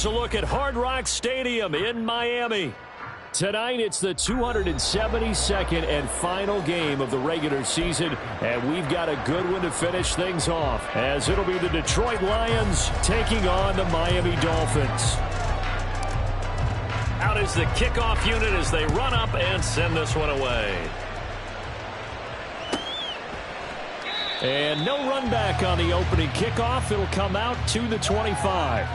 A look at Hard Rock Stadium in Miami. Tonight, it's the 272nd and final game of the regular season, and we've got a good one to finish things off, as it'll be the Detroit Lions taking on the Miami Dolphins. Out is the kickoff unit as they run up and send this one away. And no run back on the opening kickoff. It'll come out to the 25.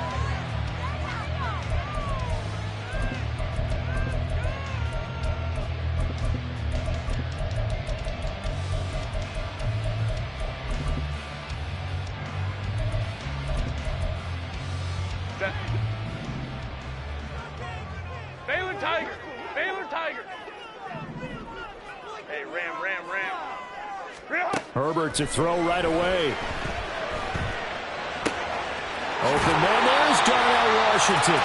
Baylor Tiger! Baylor Tiger! Hey, Ram. Herbert to throw right away. Open man, there's Darnell Washington.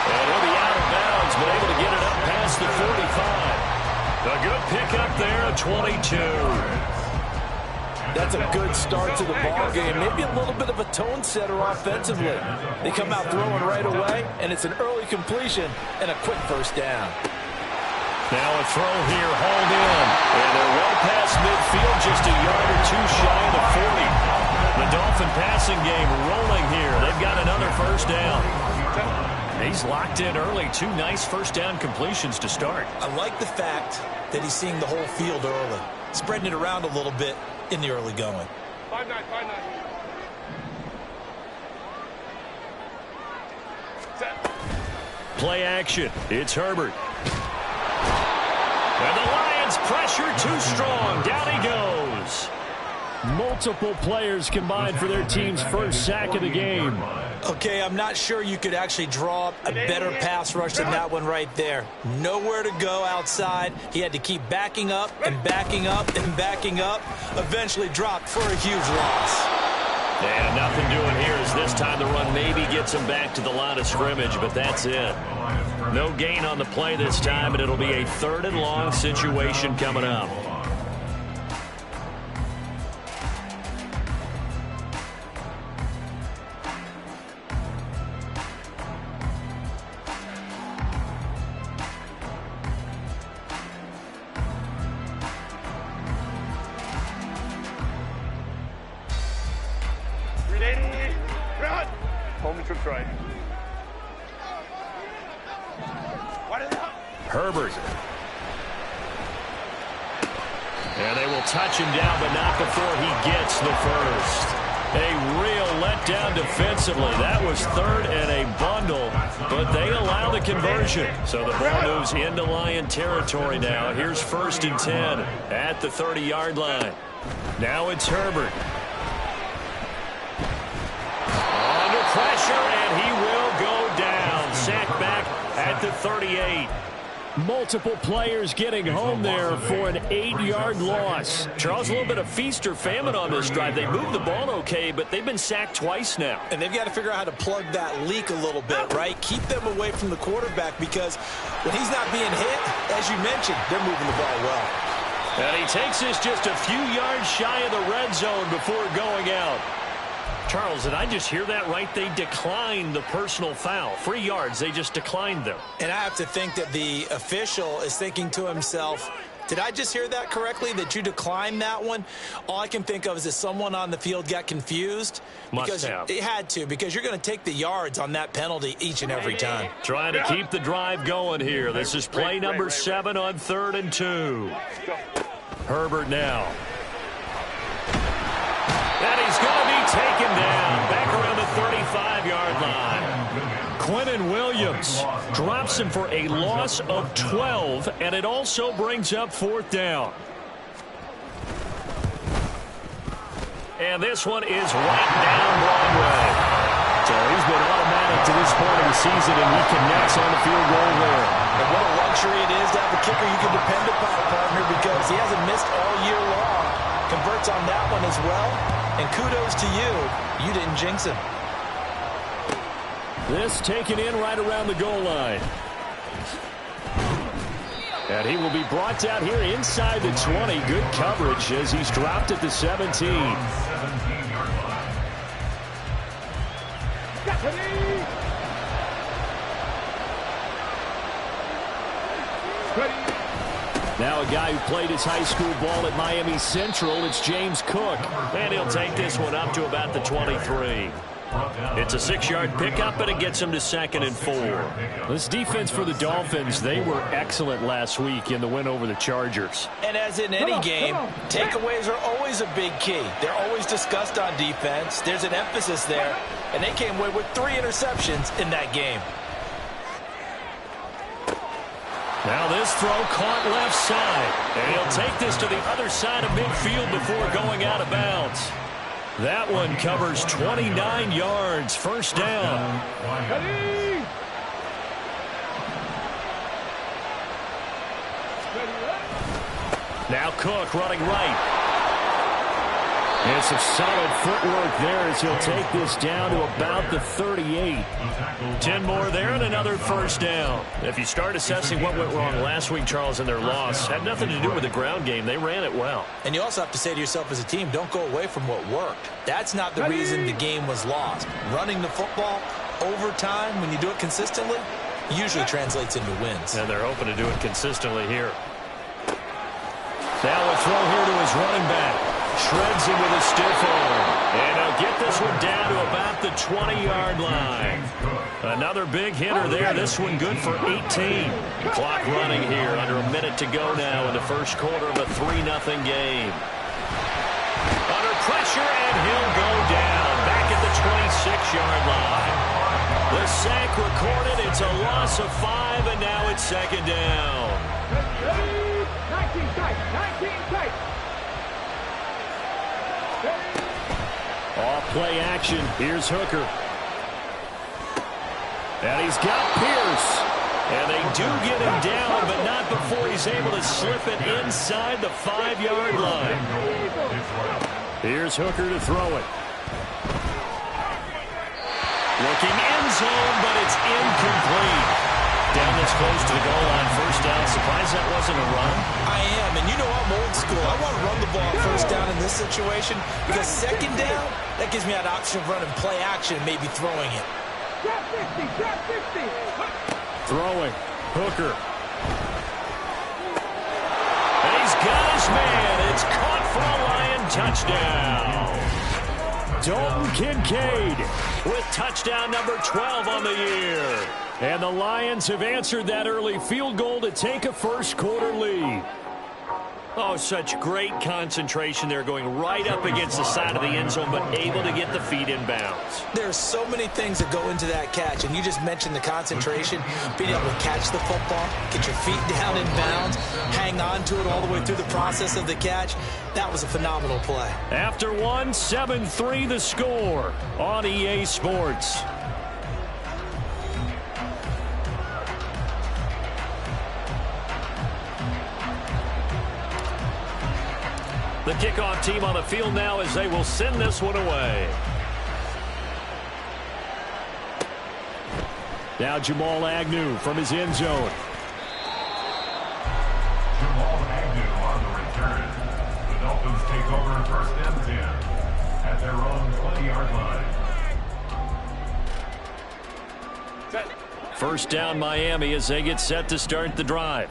And he'll be out of bounds, but able to get it up past the 45. A good pickup there at 22. That's a good start to the ball game. Maybe a little bit of a tone setter offensively. They come out throwing right away, and it's an early completion and a quick first down. Now a throw here, hauled in. And they're well past midfield, just a yard or two shy of the 40. The Dolphin passing game rolling here. They've got another first down. He's locked in early. Two nice first down completions to start. I like the fact that he's seeing the whole field early, spreading it around a little bit in the early going. 5-9. Set. Play action. It's Herbert. And the Lions pressure too strong. Down he goes. Multiple players combined for their team's first sack of the game. Okay, I'm not sure you could actually draw up a better pass rush than that one right there. Nowhere to go outside. He had to keep backing up and backing up and backing up. Eventually dropped for a huge loss. And nothing doing here as this time the run maybe gets him back to the line of scrimmage, but that's it. No gain on the play this time, and it'll be a 3rd and long situation coming up. Herbert. And they will touch him down, but not before he gets the first. A real letdown defensively. That was 3rd and a bundle, but they allow the conversion. So the ball moves into Lion territory now. Here's 1st and 10 at the 30-yard line. Now it's Herbert. Under pressure, and he will go down. Sacked back at the 38. Multiple players getting home there for an 8-yard loss. Charles, a little bit of feast or famine on this drive. They moved the ball okay, but they've been sacked twice now. And they've got to figure out how to plug that leak a little bit, right? Keep them away from the quarterback, because when he's not being hit, as you mentioned, they're moving the ball well. And he takes this just a few yards shy of the red zone before going out. Charles, did I just hear that right? They declined the personal foul. 3 yards, they just declined them. And I have to think that the official is thinking to himself, did I just hear that correctly, that you declined that one? All I can think of is that someone on the field got confused. Must have. It had to, because you're going to take the yards on that penalty each and every time. Trying to keep the drive going here. This is play number 7 on 3rd and 2. Herbert now. And he's going to be taken down back around the 35-yard line. Quinnen Williams drops him for a loss of 12, and it also brings up 4th down. And this one is right down Broadway. So he's been automatic to this point of the season, and he connects on the field goal there. And what a luxury it is to have a kicker you can depend upon, partner, because he hasn't missed all year long. Converts on that one as well. And kudos to you. You didn't jinx him. This taken in right around the goal line. And he will be brought down here inside the 20. Good coverage as he's dropped at the 17. Now a guy who played his high school ball at Miami Central, it's James Cook. And he'll take this one up to about the 23. It's a 6-yard pickup, and it gets him to 2nd and 4. This defense for the Dolphins, they were excellent last week in the win over the Chargers. And as in any game, takeaways are always a big key. They're always discussed on defense. There's an emphasis there, and they came away with 3 interceptions in that game. Now this throw caught left side, and he'll take this to the other side of midfield before going out of bounds. That one covers 29 yards, first down. Now Cook running right. And some solid footwork there as he'll take this down to about the 38. 10 more there and another first down. If you start assessing what went wrong last week, Charles, in their loss, had nothing to do with the ground game. They ran it well. And you also have to say to yourself as a team, don't go away from what worked. That's not the reason the game was lost. Running the football over time, when you do it consistently, usually translates into wins. And they're hoping to do it consistently here. Now a throw here to his running back. Shreds him with a stiff arm. And he'll get this one down to about the 20-yard line. Another big hitter there. This one good for 18. Clock running here. Under a minute to go now in the first quarter of a 3-0 game. Under pressure, and he'll go down. Back at the 26-yard line. The sack recorded. It's a loss of 5, and now it's 2nd down. 19 tight. 19 tight. Off play action. Here's Hooker. And he's got Pierce. And they do get him down, but not before he's able to slip it inside the 5-yard line. Here's Hooker to throw it. Looking end zone, but it's incomplete. Down this close to the goal line, first down. Surprised that wasn't a run? I am, and you know I'm old school. I want to run the ball first down in this situation because 2nd down, that gives me an option of running play action and maybe throwing it. Drop 50, drop 50. Throwing. Hooker. And he's got his man. It's caught for a Lion touchdown. Dalton Kincaid with touchdown number 12 on the year. And the Lions have answered that early field goal to take a first quarter lead. Oh, such great concentration there, going right up against the side of the end zone, but able to get the feet in bounds. There's so many things that go into that catch, and you just mentioned the concentration, being able to catch the football, get your feet down in bounds, hang on to it all the way through the process of the catch. That was a phenomenal play. After 1, 7-3 the score on EA Sports. The kickoff team on the field now as they will send this one away. Now Jamal Agnew from his end zone. Jamal Agnew on the return. The Dolphins take over first and 10 at their own 20-yard line. First down Miami as they get set to start the drive.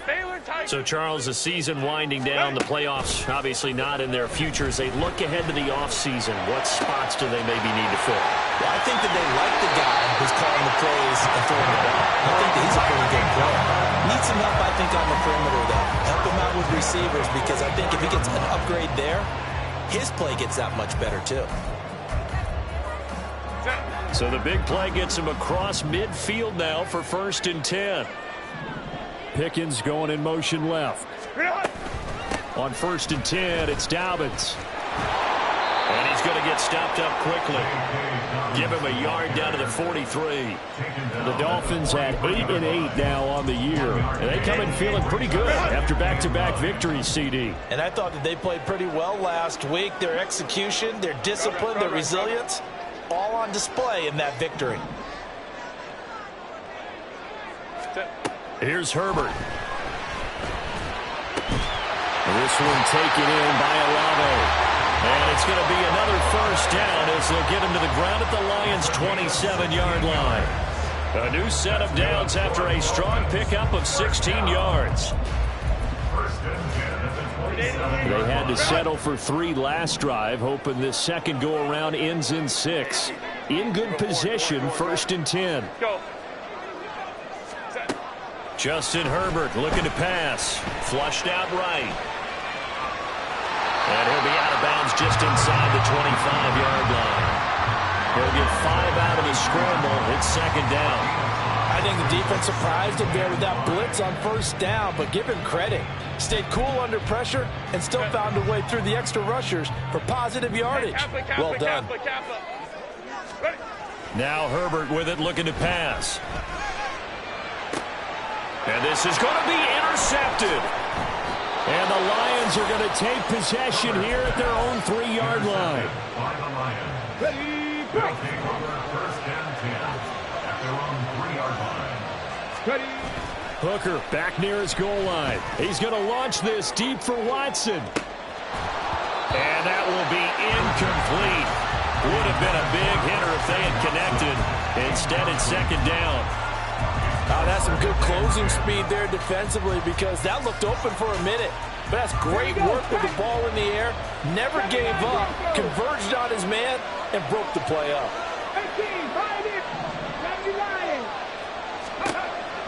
So, Charles, the season winding down, the playoffs obviously not in their future. As they look ahead to the offseason, what spots do they maybe need to fill? Well, I think that they like the guy who's calling the plays and throwing the ball. I think that he's a pretty good player. Needs some help, I think, on the perimeter, though. Help him out with receivers because I think if he gets an upgrade there, his play gets that much better, too. So the big play gets him across midfield now for 1st and 10. Pickens going in motion left. On 1st and 10, it's Dobbins. And he's going to get stopped up quickly. Give him a yard down to the 43. The Dolphins at 8-8 now on the year. And they come in feeling pretty good after back-to-back victories, CD. And I thought that they played pretty well last week. Their execution, their discipline, their resilience, all on display in that victory. Here's Herbert. This one taken in by Olave. And it's going to be another first down as they'll get him to the ground at the Lions' 27-yard line. A new set of downs after a strong pickup of 16 yards. They had to settle for 3 last drive, hoping this second go-around ends in 6. In good position, 1st and 10. Justin Herbert looking to pass. Flushed out right. And he'll be out of bounds just inside the 25-yard line. He'll get 5 out of the scramble. It's 2nd down. I think the defense surprised him there with that blitz on 1st down, but give him credit. Stayed cool under pressure and still found a way through the extra rushers for positive yardage. Well done. Now Herbert with it, looking to pass. And this is going to be intercepted. And the Lions are going to take possession here at their own 3-yard line. Ready, go. Take over 1st and 10 at their own 3-yard line. Ready. Hooker back near his goal line. He's going to launch this deep for Watson. And that will be incomplete. Would have been a big hitter if they had connected. Instead, it's 2nd down. Oh, that's some good closing speed there defensively because that looked open for a minute. But that's great work with the ball in the air. Never gave up, converged on his man, and broke the play up. 18, 5 in. Lions.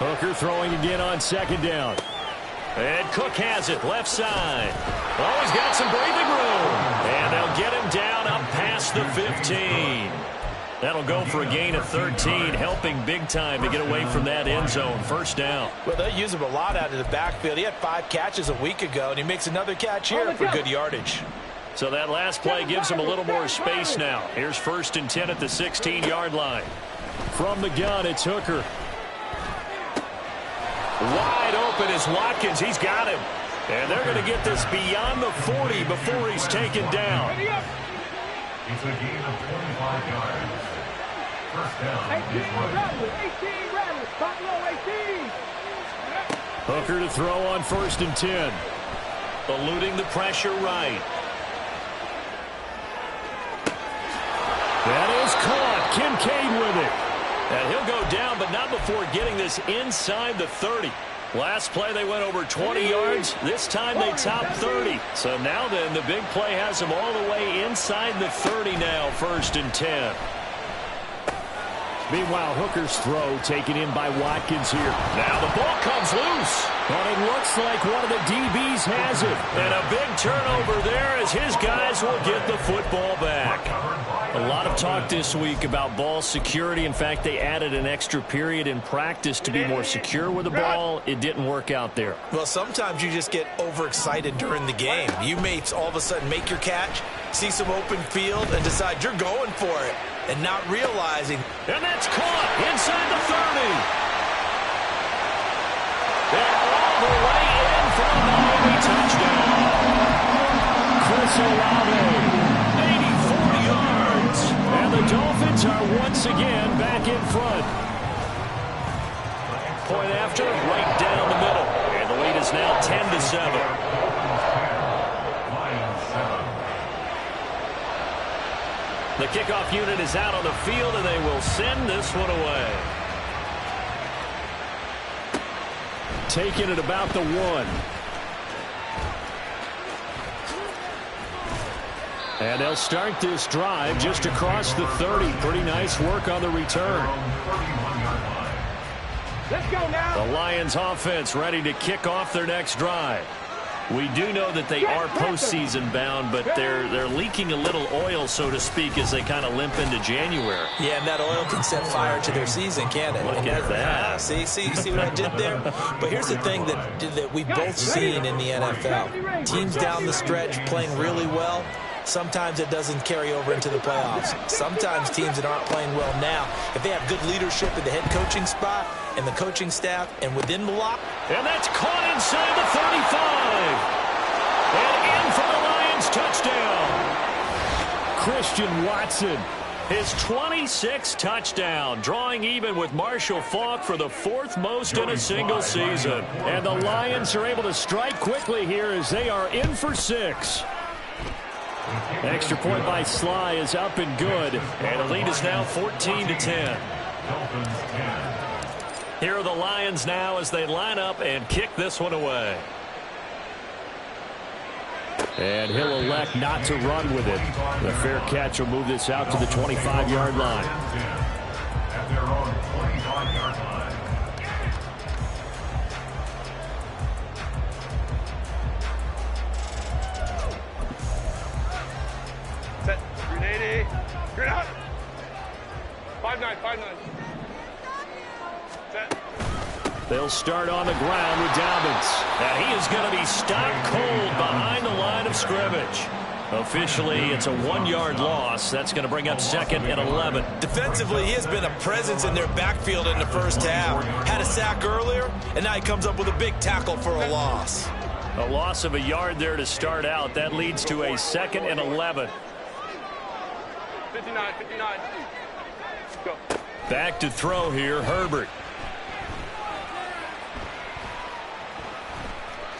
Hooker throwing again on 2nd down. And Cook has it, left side. Oh, he's got some breathing room. And they'll get him down up past the 15. That'll go for a gain of 13, helping big time to get away from that end zone. 1st down. Well, they use him a lot out of the backfield. He had 5 catches a week ago, and he makes another catch here for good yardage. So that last play gives him a little more space now. Here's 1st and 10 at the 16-yard line. From the gun, it's Hooker. Wide open is Watkins. He's got him. And they're going to get this beyond the 40 before he's taken down. It's a gain of 25 yards. 1st down. 18 Rattlers. 18 Rattlers. Buffalo 18. Hooker to throw on 1st and 10. Eluding the pressure right. That is caught. Kincaid with it. And he'll go down, but not before getting this inside the 30. Last play, they went over 20 yards. This time, they topped 30. So now then, the big play has them all the way inside the 30 now, 1st and 10. Meanwhile, Hooker's throw taken in by Watkins here. Now the ball comes loose. And it looks like one of the DBs has it. And a big turnover there as his guys will get the football back. A lot of talk this week about ball security. In fact, they added an extra period in practice to be more secure with the ball. It didn't work out there. Well, sometimes you just get overexcited during the game. You may all of a sudden make your catch, see some open field, and decide you're going for it, and not realizing. And that's caught inside the 30. They're all the way in for a Miami touchdown. Chris Olave, 84 yards. And the Dolphins are once again back in front. Point after, right down the middle. And the lead is now 10-7. The kickoff unit is out on the field, and they will send this one away. Taking it about the 1. And they'll start this drive just across the 30. Pretty nice work on the return. Let's go now. The Lions offense ready to kick off their next drive. We do know that they are postseason bound, but they're leaking a little oil, so to speak, as they kind of limp into January. Yeah, and that oil can set fire to their season, can't it? Look at that. See what I did there? But here's the thing that we've both seen in the NFL. Teams down the stretch playing really well. Sometimes it doesn't carry over into the playoffs. Sometimes teams that aren't playing well now, if they have good leadership at the head coaching spot and the coaching staff and within the lock. And that's caught inside the 35. And in for the Lions touchdown. Christian Watson, his 26th touchdown, drawing even with Marshall Faulk for the 4th most in a single season. And the Lions are able to strike quickly here as they are in for 6. Extra point by Sly is up and good. And the lead is now 14-10. Here are the Lions now as they line up and kick this one away. And he'll elect not to run with it. The fair catch will move this out to the 25-yard line. At their own 25-yard line. Set. 380. Grid out. 5-9, 5-9. Set. They'll start on the ground with Dobbins. And he is going to be stopped cold behind the line of scrimmage. Officially, it's a 1-yard loss. That's going to bring up 2nd and 11. Defensively, he has been a presence in their backfield in the first half. Had a sack earlier, and now he comes up with a big tackle for a loss. A loss of a yard there to start out. That leads to a 2nd and 11. 59, 59. Go. Back to throw here, Herbert.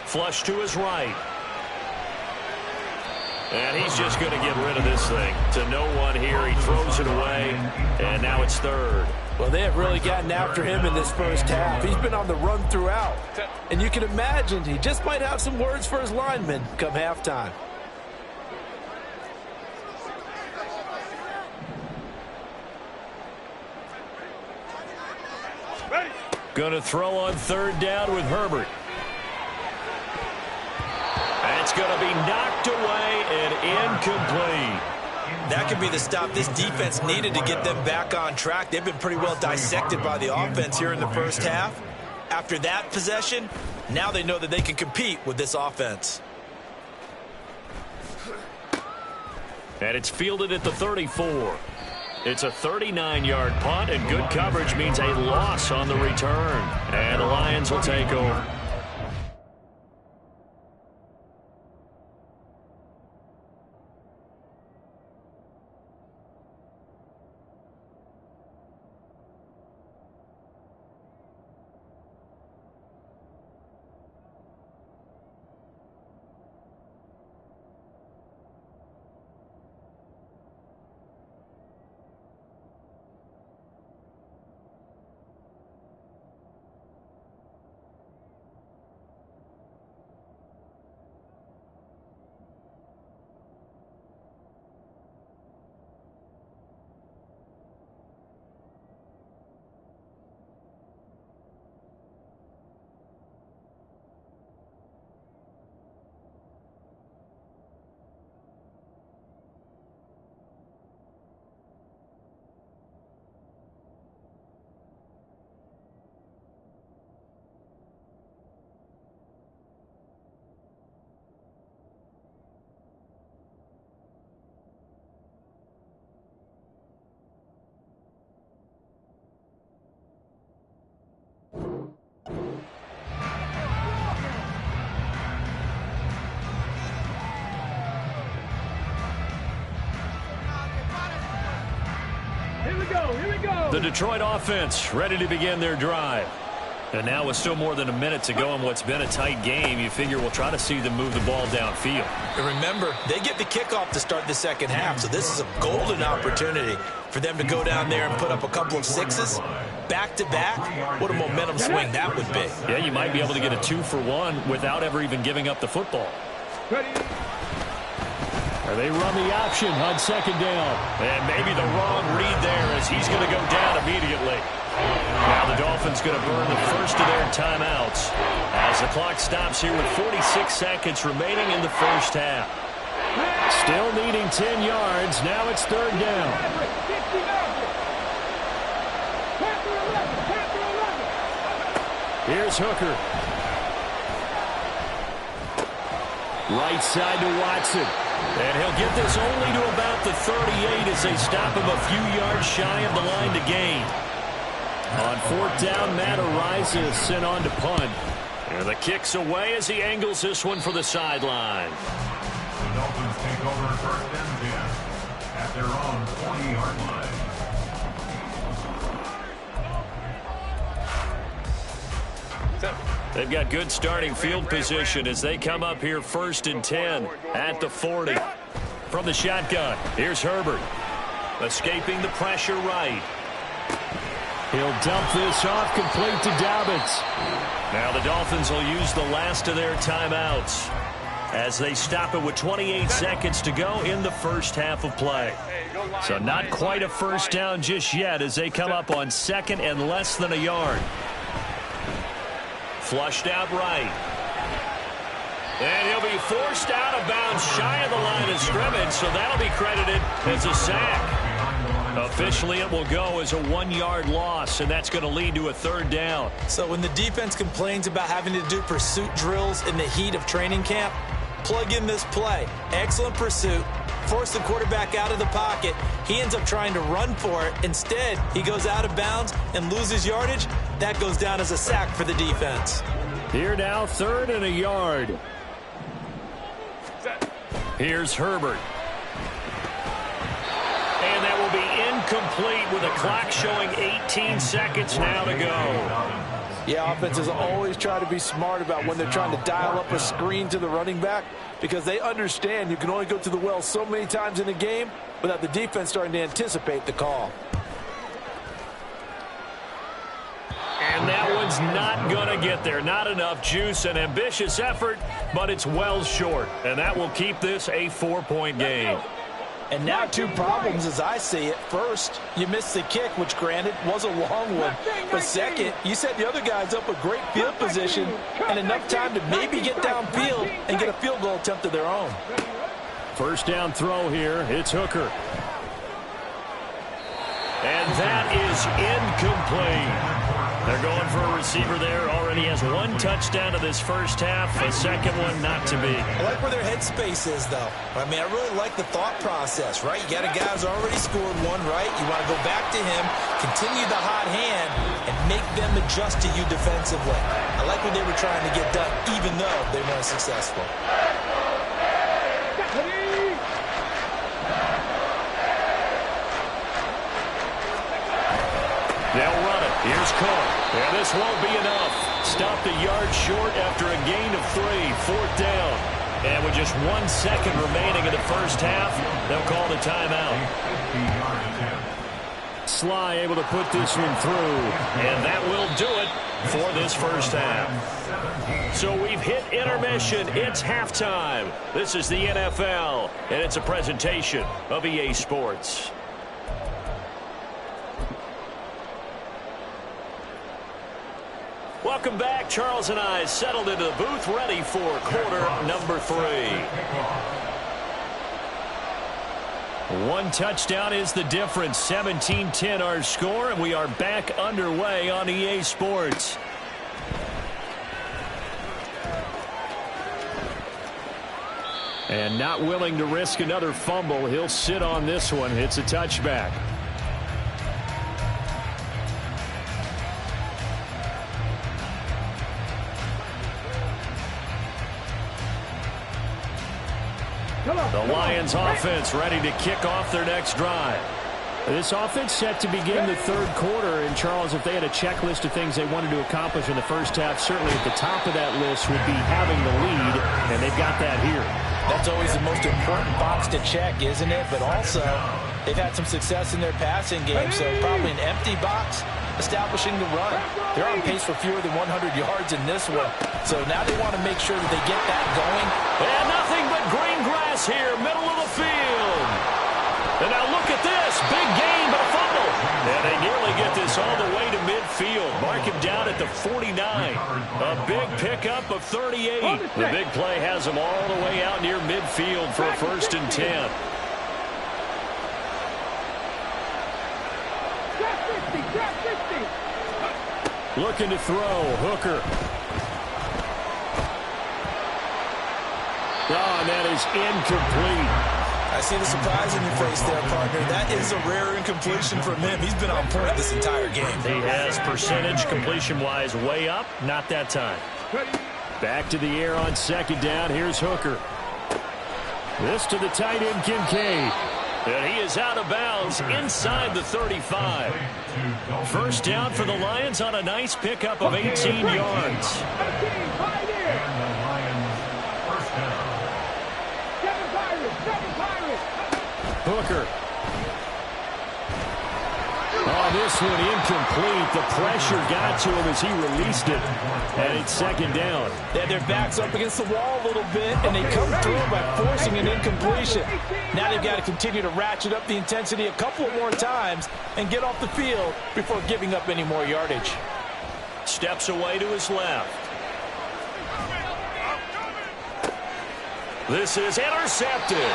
Flush to his right. And he's just going to get rid of this thing. To no one here. He throws it away, and now it's 3rd. Well, they have really gotten after him in this first half. He's been on the run throughout. And you can imagine he just might have some words for his linemen come halftime. Ready. Going to throw on 3rd down with Herbert. It's going to be knocked away and incomplete. That could be the stop this defense needed to get them back on track. They've been pretty well dissected by the offense here in the first half. After that possession, now they know that they can compete with this offense. And it's fielded at the 34. It's a 39-yard punt, and good coverage means a loss on the return. And the Lions will take over. The Detroit offense ready to begin their drive. And now with still more than a minute to go in what's been a tight game, you figure we'll try to see them move the ball downfield. And remember, they get the kickoff to start the second half, so this is a golden opportunity for them to go down there and put up a couple of sixes. Back-to-back, what a momentum swing that would be. Yeah, you might be able to get a 2-for-1 without ever even giving up the football. Ready. And they run the option on 2nd down. And maybe the wrong read there as he's going to go down immediately. Now the Dolphins going to burn the first of their timeouts as the clock stops here with 46 seconds remaining in the first half. Still needing 10 yards. Now it's 3rd down. Here's Hooker. Right side to Watson. And he'll get this only to about the 38 as they stop him a few yards shy of the line to gain. On 4th down, Matt Araiza is sent on to punt. And the kick's away as he angles this one for the sideline. The Dolphins take over 1st and 10 at their own 20-yard line. They've got good starting field position as they come up here 1st and 10 at the 40. From the shotgun, here's Herbert. Escaping the pressure right. He'll dump this off complete to Dobbins. Now the Dolphins will use the last of their timeouts as they stop it with 28 seconds to go in the first half of play. So not quite a first down just yet as they come up on second and less than a yard. Flushed out right. And he'll be forced out of bounds shy of the line of scrimmage, so that'll be credited as a sack. Officially, it will go as a 1-yard loss, and that's going to lead to a third down. So when the defense complains about having to do pursuit drills in the heat of training camp, plug in this play. Excellent pursuit. Force the quarterback out of the pocket. He ends up trying to run for it. Instead, he goes out of bounds and loses yardage. That goes down as a sack for the defense. Here now, 3rd and a yard. Here's Herbert. And that will be incomplete with a clock showing 18 seconds now to go. Yeah, offenses always try to be smart about when they're trying to dial up a screen to the running back because they understand you can only go to the well so many times in a game without the defense starting to anticipate the call. And that one's not going to get there. Not enough juice. An ambitious effort, but it's well short. And that will keep this a 4-point game. And now 2 problems as I see it. First, you missed the kick, which granted was a long one. But second, you set the other guys up with great field position and enough time to maybe get downfield and get a field goal attempt of their own. First down throw here. It's Hooker. And that is incomplete. They're going for a receiver there. Already has 1 touchdown to this first half. A second one not to be. I like where their headspace is, though. I mean, I really like the thought process, right? You got a guy who's already scored 1, right? You want to go back to him, continue the hot hand, and make them adjust to you defensively. I like what they were trying to get done, even though they weren't successful. They'll run it. Here's Cole. And this won't be enough. Stopped a yard short after a gain of 3. 4th down. And with just 1 second remaining in the first half, they'll call the timeout. Sly able to put this one through. And that will do it for this first half. So we've hit intermission. It's halftime. This is the NFL, and it's a presentation of EA Sports. Welcome back. Charles and I settled into the booth ready for quarter number 3. 1 touchdown is the difference. 17-10 our score, and we are back underway on EA Sports. And not willing to risk another fumble. He'll sit on this one. It's a touchback. The Lions offense ready to kick off their next drive. This offense set to begin the 3rd quarter. And, Charles, if they had a checklist of things they wanted to accomplish in the first half, certainly at the top of that list would be having the lead, and they've got that here. That's always the most important box to check, isn't it? But also, they've had some success in their passing game, so probably an empty box establishing the run. They're on pace for fewer than 100 yards in this one. So now they want to make sure that they get that going. And nothing but green grass here, middle of the field. And now look at this. Big gain, but a fumble. And they nearly get this all the way to midfield. Mark him down at the 49. A big pickup of 38. The big play has them all the way out near midfield for a 1st and 10. Looking to throw. Hooker. Oh, and that is incomplete. I see the surprise in your face there, partner. That is a rare incompletion from him. He's been on point this entire game. He has percentage completion-wise way up. Not that time. Back to the air on 2nd down. Here's Hooker. This to the tight end, Kincaid. And he is out of bounds inside the 35. First down for the Lions on a nice pickup of 18 yards. Hooker. Oh, on this one, incomplete. The pressure got to him as he released it, and it's second down. They had their backs up against the wall a little bit, and they come through by forcing an incompletion. Now they've got to continue to ratchet up the intensity a couple more times and get off the field before giving up any more yardage. Steps away to his left. This is intercepted.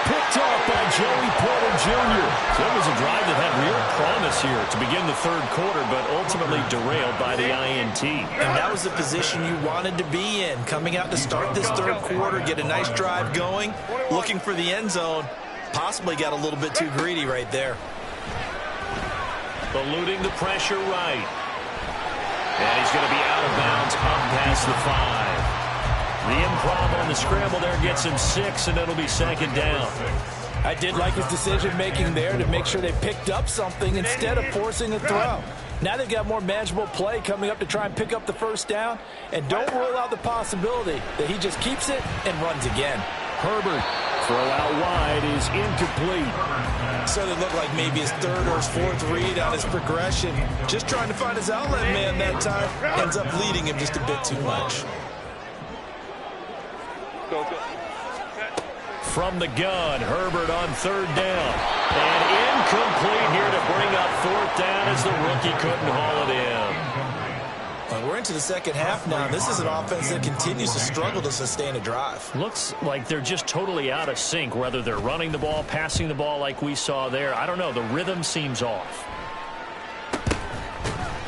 Picked up by Joey Porter Jr. So it was a drive that had real promise here to begin the third quarter, but ultimately derailed by the INT. And that was the position you wanted to be in. Coming out to start this third quarter, get a nice drive going, looking for the end zone. Possibly got a little bit too greedy right there. Eluding the pressure right. And he's going to be out of bounds up past the 5. The improv on the scramble there gets him 6, and it'll be second down. I did like his decision-making there to make sure they picked up something instead of forcing a throw. Now they've got more manageable play coming up to try and pick up the first down, and don't rule out the possibility that he just keeps it and runs again. Herbert, throw out wide is incomplete. So it looked like maybe his third or his fourth read on his progression. Just trying to find his outlet man that time. Ends up leading him just a bit too much. From the gun, Herbert on third down. And incomplete here to bring up fourth down as the rookie couldn't haul it in. Well, we're into the second half now. This is an offense that continues to struggle to sustain a drive. Looks like they're just totally out of sync, whether they're running the ball, passing the ball like we saw there. I don't know. The rhythm seems off.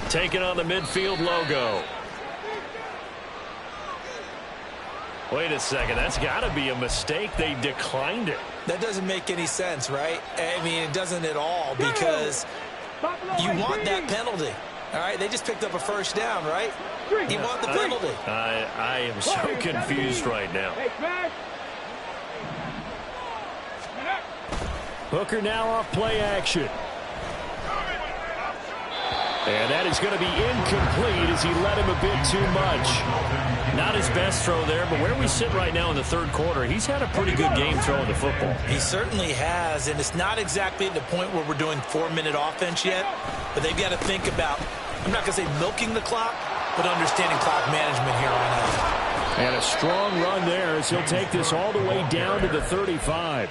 Taking on the midfield logo. Wait a second, that's got to be a mistake. They declined it. That doesn't make any sense, right? I mean, it doesn't at all, because you want that penalty. All right, they just picked up a first down, right? You want the penalty. I am so confused right now. Hooker now off play action. And that is going to be incomplete as he let him a bit too much. Not his best throw there, but where we sit right now in the third quarter, he's had a pretty good game throwing the football. He certainly has, and it's not exactly at the point where we're doing 4-minute offense yet, but they've got to think about, I'm not going to say milking the clock, but understanding clock management here on out. And a strong run there as he'll take this all the way down to the 35.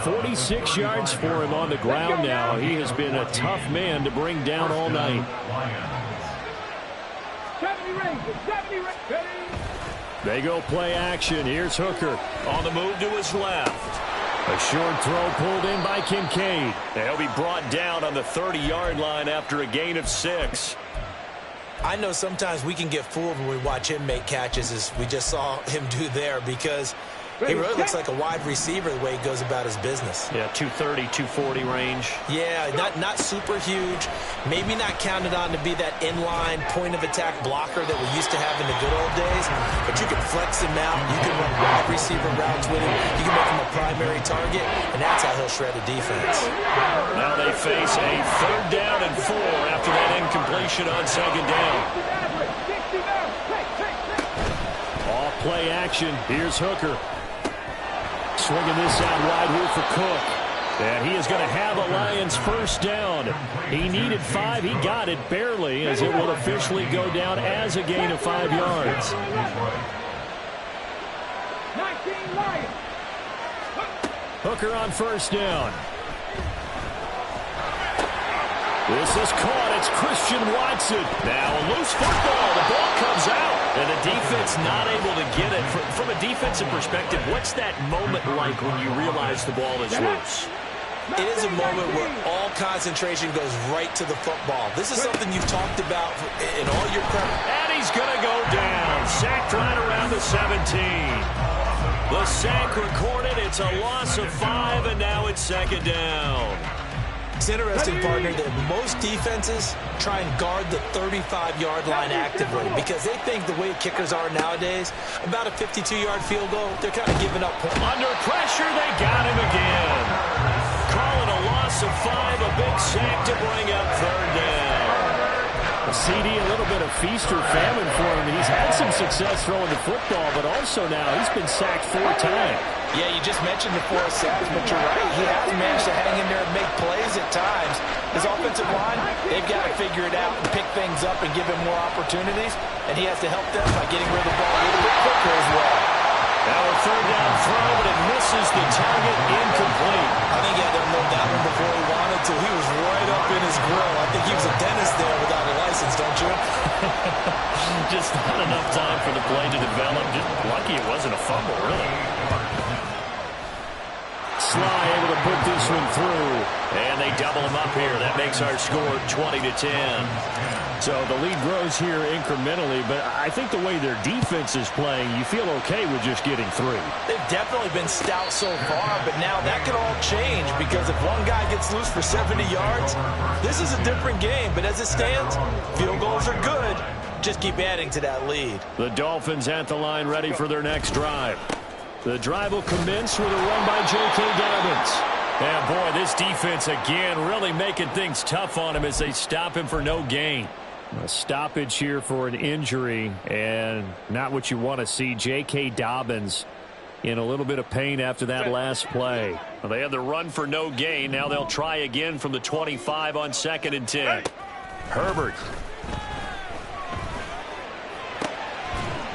46 yards for him on the ground now. He has been a tough man to bring down all night. They go play action. Here's Hooker on the move to his left. A short throw pulled in by Kincaid. And he'll be brought down on the 30-yard line after a gain of 6. I know sometimes we can get fooled when we watch him make catches, as we just saw him do there, because he really looks like a wide receiver the way he goes about his business. Yeah, 230, 240 range. Yeah, not super huge. Maybe not counted on to be that inline point-of-attack blocker that we used to have in the good old days, but you can flex him out. You can run wide receiver routes with him. You can make him a primary target, and that's how he'll shred a defense. Now they face a third down and 4 after that incompletion on second down. Off play action. Here's Hooker. Swinging this out wide here for Cook. And he is going to have a Lions first down. He needed 5. He got it barely, as it will officially go down as a gain of 5 yards. 19 Lions. Hooker on first down. This is caught. It's Christian Watson. Now a loose football. The ball comes out. And the defense not able to get it. From a defensive perspective, what's that moment like when you realize the ball is loose? It is a moment where all concentration goes right to the football. This is something you've talked about in all your prep. And he's going to go down. Sacked right around the 17. The sack recorded. It's a loss of 5, and now it's second down. It's interesting, partner, that most defenses try and guard the 35-yard line actively because they think the way kickers are nowadays, about a 52-yard field goal, they're kind of giving up points. Under pressure, they got him again. Calling a loss of 5, a big sack to bring up third down. CD, a little bit of feast or famine for him. He's had some success throwing the football, but also now he's been sacked 4 times. Yeah, you just mentioned the 4 sacks, but you're right. He has managed to hang in there and make plays at times. His offensive line, they've got to figure it out and pick things up and give him more opportunities, and he has to help them by getting rid of the ball a little bit quicker as well. Now a 3rd down throw, but it misses the target, incomplete. I think he had to unload that one before he wanted to. He was right up in his grill. I think he was a dentist there without a license, don't you? Just not enough time for the play to develop. Just lucky it wasn't a fumble, really. Sly able to put this one through, and they double him up here. That makes our score 20-10. So the lead grows here incrementally, but I think the way their defense is playing, you feel okay with just getting 3. They've definitely been stout so far, but now that could all change because if one guy gets loose for 70 yards, this is a different game. But as it stands, field goals are good. Just keep adding to that lead. The Dolphins at the line ready for their next drive. The drive will commence with a run by J.K. Dobbins. And boy, this defense again really making things tough on him as they stop him for no gain. A stoppage here for an injury, and not what you want to see. J.K. Dobbins in a little bit of pain after that last play. Well, they had the run for no gain. Now they'll try again from the 25 on 2nd and 10. Herbert.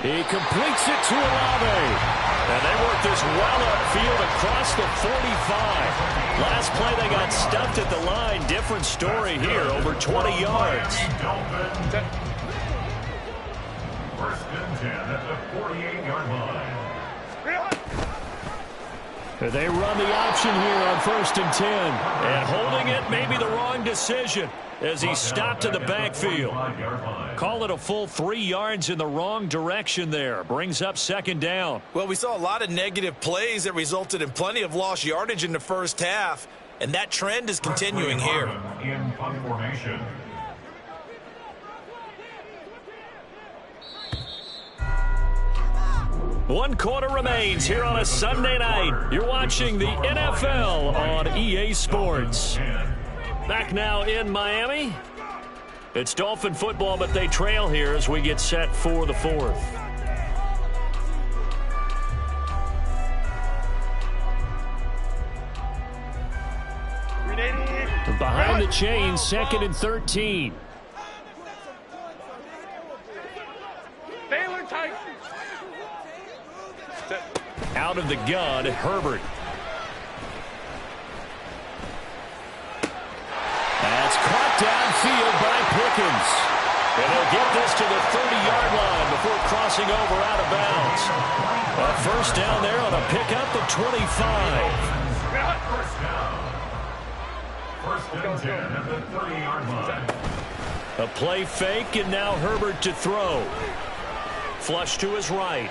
He completes it to Olave. And they work this well upfield across the 45. Last play they got stuffed at the line. Different story here, over 20 yards. 1st and 10 at the 48-yard line. They run the option here on 1st and 10. And holding it may be the wrong decision as he stopped in the backfield. Call it a full 3 yards in the wrong direction there. Brings up 2nd down. Well, we saw a lot of negative plays that resulted in plenty of lost yardage in the first half, and that trend is continuing here. In punt formation. One quarter remains here on a Sunday night. You're watching the NFL on EA Sports. Back now in Miami. It's Dolphin football, but they trail here as we get set for the 4th. Behind the chains, 2nd and 13. Out of the gun, Herbert. That's caught downfield by Pickens. And they'll get this to the 30-yard line before crossing over out of bounds. A 1st down there on a pickup at 25. 1st and 10 at the 30-yard line. A play fake, and now Herbert to throw. Flush to his right.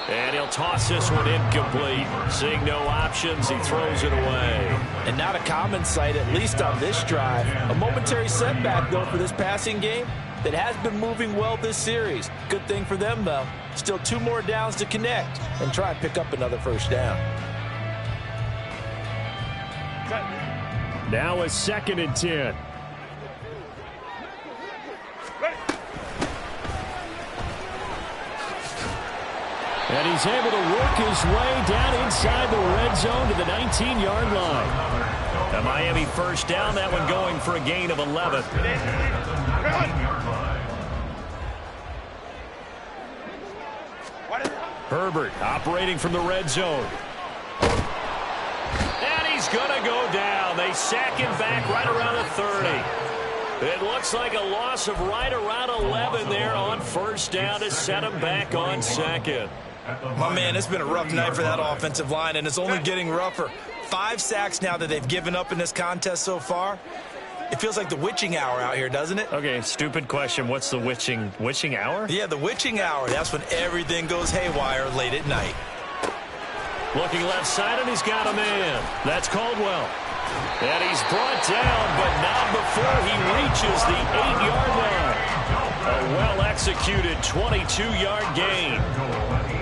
And he'll toss this one incomplete. Seeing no options, he throws it away. And not a common sight, at least on this drive. A momentary setback, though, for this passing game that has been moving well this series. Good thing for them, though. Still 2 more downs to connect and try and pick up another 1st down. Now a 2nd and 10. And he's able to work his way down inside the red zone to the 19-yard line. A Miami 1st down, that one going for a gain of 11. Herbert operating from the red zone. And he's going to go down. They sack him back right around the 30. It looks like a loss of right around 11 there on 1st down to set him back on 2nd. My man, it's been a rough night for that offensive line, and it's only getting rougher. 5 sacks now that they've given up in this contest so far. It feels like the witching hour out here, doesn't it? Okay, stupid question. What's the witching hour? Yeah, the witching hour. That's when everything goes haywire late at night. Looking left side, and he's got a man. That's Caldwell. And he's brought down, but not before he reaches the 8-yard line. A well-executed 22-yard gain.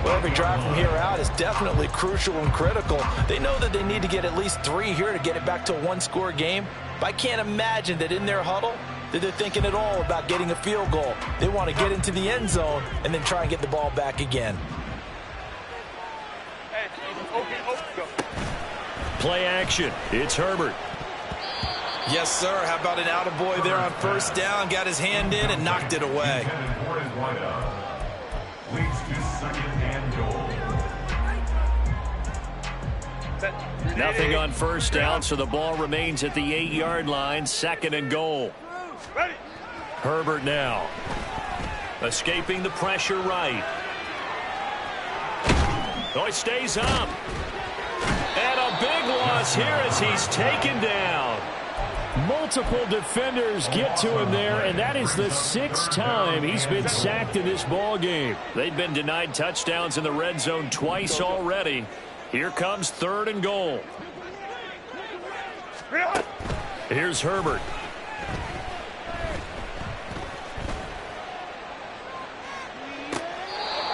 Well, every drive from here out is definitely crucial and critical. They know that they need to get at least 3 here to get it back to a 1-score game. But I can't imagine that in their huddle, that they're thinking at all about getting a field goal. They want to get into the end zone and then try and get the ball back again. Play action. It's Herbert. Yes, sir. How about an attaboy there on first down? Got his hand in and knocked it away. Leads to second and goal. Nothing on first down, so the ball remains at the 8-yard line. Second and goal. Herbert now. Escaping the pressure right. Oh, he stays up. And a big loss here as he's taken down. Multiple defenders get to him there, and that is the 6th time he's been sacked in this ball game. They've been denied touchdowns in the red zone twice already. Here comes third and goal. Here's Herbert.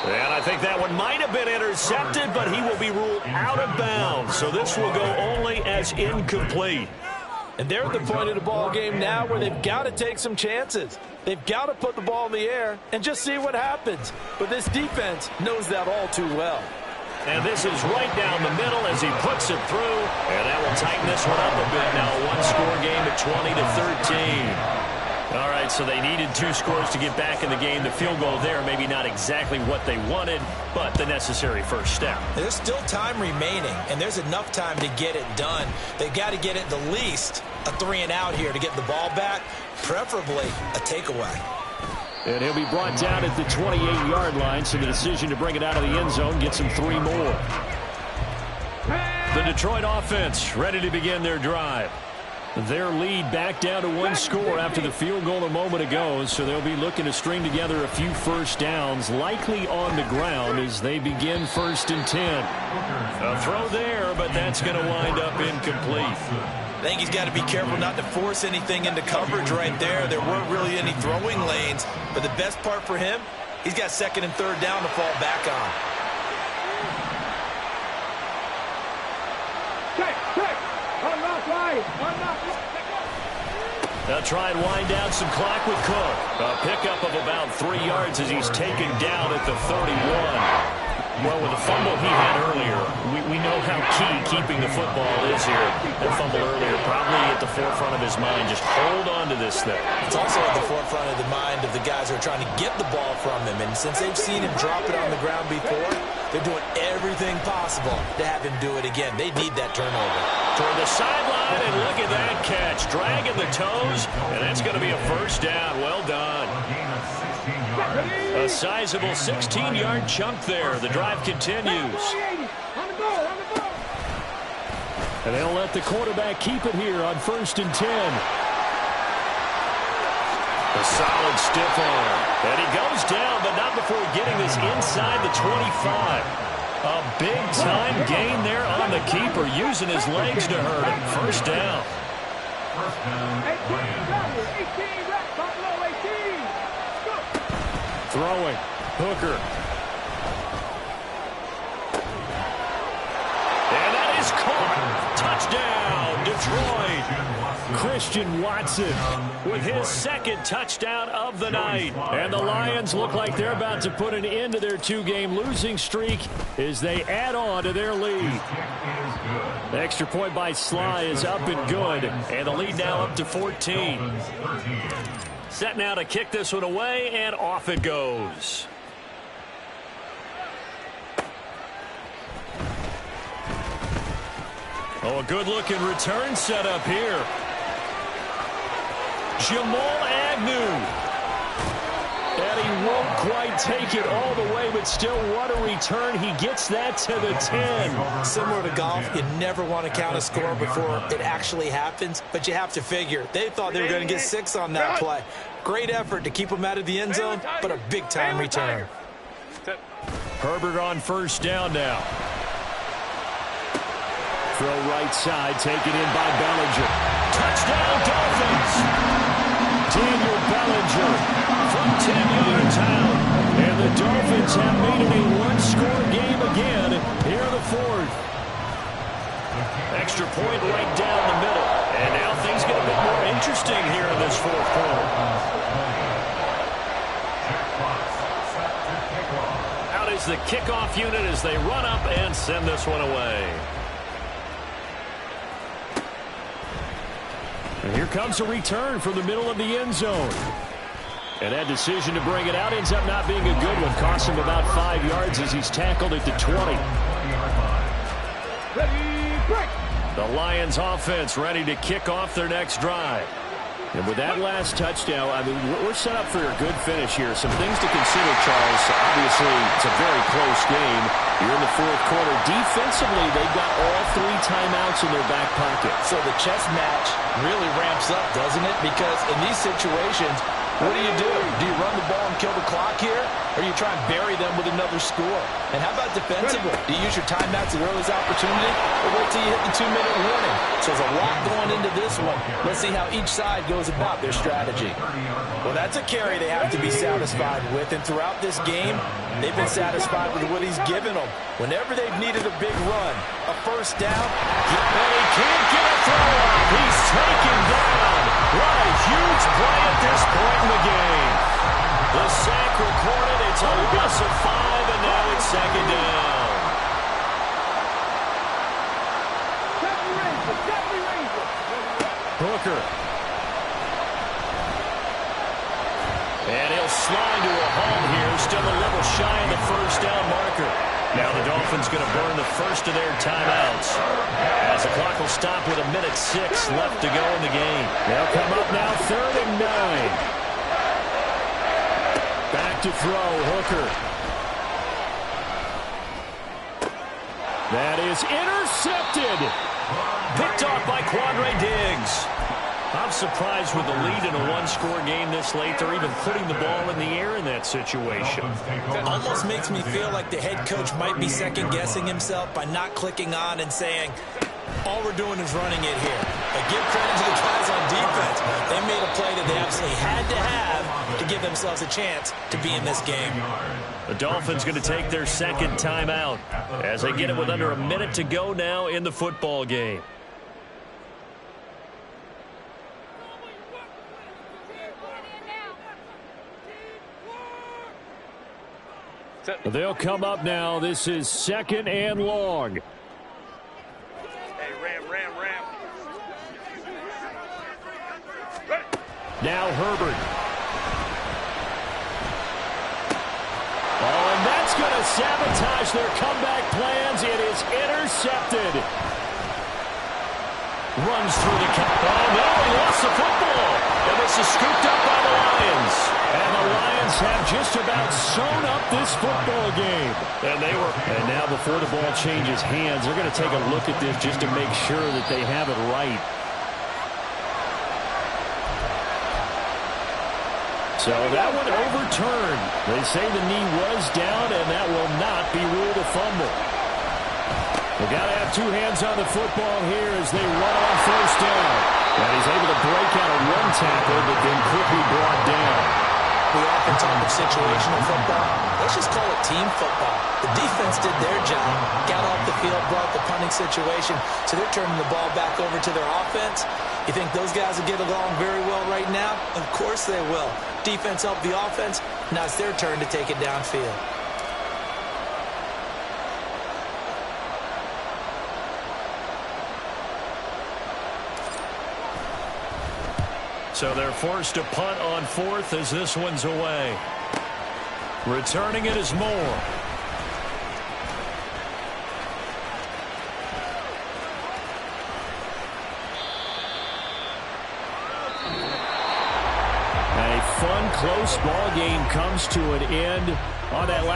And I think that one might have been intercepted, but he will be ruled out of bounds. So this will go only as incomplete. And they're at the point of the ball game now where they've got to take some chances. They've got to put the ball in the air and just see what happens. But this defense knows that all too well. And this is right down the middle as he puts it through. And that will tighten this one up a bit now. A one-score game at 20-13. All right, so they needed 2 scores to get back in the game. The field goal there, maybe not exactly what they wanted, but the necessary first step. There's still time remaining, and there's enough time to get it done. They've got to get it the least a 3-and-out here to get the ball back, preferably a takeaway. And he'll be brought down at the 28-yard line, so the decision to bring it out of the end zone gets him 3 more. The Detroit offense ready to begin their drive. Their lead back down to 1 score after the field goal a moment ago, so they'll be looking to string together a few first downs, likely on the ground as they begin 1st and 10. A throw there, but that's going to wind up incomplete. I think he's got to be careful not to force anything into coverage right there. There weren't really any throwing lanes, but the best part for him, he's got 2nd and 3rd down to fall back on. They'll try and wind down some clock with Cook. A pickup of about 3 yards as he's taken down at the 31. Well, with the fumble he had earlier, we know how key keeping the football is here. That fumble earlier probably at the forefront of his mind. Just hold on to this thing. It's also at the forefront of the mind of the guys who are trying to get the ball from him. And since they've seen him drop it on the ground before, they're doing everything possible to have him do it again. They need that turnover. Toward the sideline, and look at that catch. Dragging the toes, and that's going to be a first down. Well done. A sizable 16-yard chunk there. The drive continues. And they'll let the quarterback keep it here on 1st and 10. A solid stiff arm. And he goes down, but not before getting this inside the 25. A big-time gain there on the keeper, using his legs to hurt him. First down. Throwing. Hooker. And that is caught. Touchdown, Detroit. Christian Watson with his 2nd touchdown of the night. And the Lions look like they're about to put an end to their 2-game losing streak as they add on to their lead. The extra point by Sly is up and good. And the lead now up to 14. Set now to kick this one away, and off it goes. Oh, a good-looking return set up here. Jamal Agnew. And he won't quite take it all the way, but still, what a return. He gets that to the 10. Similar to golf, you never want to count a score before it actually happens, but you have to figure. They thought they were going to get 6 on that play. Great effort to keep them out of the end zone, but a big-time return. Herbert on first down now. Throw right side, taken in by Bellinger. Touchdown, Dolphins! Daniel Bellinger from 10 yards out. And the Dolphins have made it a one-score game again here in the 4th. Extra point right down the middle. And now things get a bit more interesting here in this 4th quarter. is the kickoff unit as they run up and send this one away. And here comes a return from the middle of the end zone. And that decision to bring it out ends up not being a good one. Costs him about 5 yards as he's tackled at the 20. Ready, break. The Lions offense ready to kick off their next drive. And with that last touchdown, I mean, we're set up for a good finish here. Some things to consider, Charles. Obviously, it's a very close game. You're in the fourth quarter. Defensively, they've got all 3 timeouts in their back pocket. So the chess match really ramps up, doesn't it? Because in these situations, what do? Do you run the ball and kill the clock here? Or you try and bury them with another score? And how about defensively? Do you use your timeouts at the earliest opportunity? Or wait till you hit the 2-minute warning? So there's a lot going into this one. Let's see how each side goes about their strategy. Well, that's a carry they have to be satisfied with. And throughout this game, they've been satisfied with what he's given them. Whenever they've needed a big run, a first down, and he can't get a throw off. He's taken down. What a huge play at this point in the game. The sack recorded. It's a loss of 5, and now it's second down. Hooker. And he'll slide to a home here. Still a little shy of the first down marker. Now the Dolphins going to burn the first of their timeouts. As the clock will stop with 1:06 left to go in the game. They'll come up now 3rd and 9. Back to throw, Hooker. That is intercepted. Picked off by Quandre Diggs. I'm surprised with the lead in a one-score game this late. They're even putting the ball in the air in that situation. It almost makes me feel like the head coach might be second-guessing himself by not clicking on and saying, all we're doing is running it here. But give credit to the guys on defense. They made a play that they absolutely had to have to give themselves a chance to be in this game. The Dolphins going to take their second timeout as they get it with under a minute to go now in the football game. They'll come up now. This is 2nd and long. Hey, Ram. Now Herbert. Oh, and that's going to sabotage their comeback plans. It is intercepted. Runs through the cap. Oh, no, he lost the football. And this is scooped up by the Lions. And the Lions have just about sewn up this football game. And now before the ball changes hands, they're going to take a look at this just to make sure that they have it right. So that one overturned. They say the knee was down, and that will not be ruled a fumble. They've got to have 2 hands on the football here as they run on first down. And he's able to break out of one tackle, but then quickly brought down. We often talk of situational football. Let's just call it team football. The defense did their job, got off the field, brought the punting situation, so they're turning the ball back over to their offense. You think those guys will get along very well right now? Of course they will. Defense helped the offense. Now it's their turn to take it downfield. So they're forced to punt on 4th as this one's away. Returning it is Moore. A fun, close ball game comes to an end on that last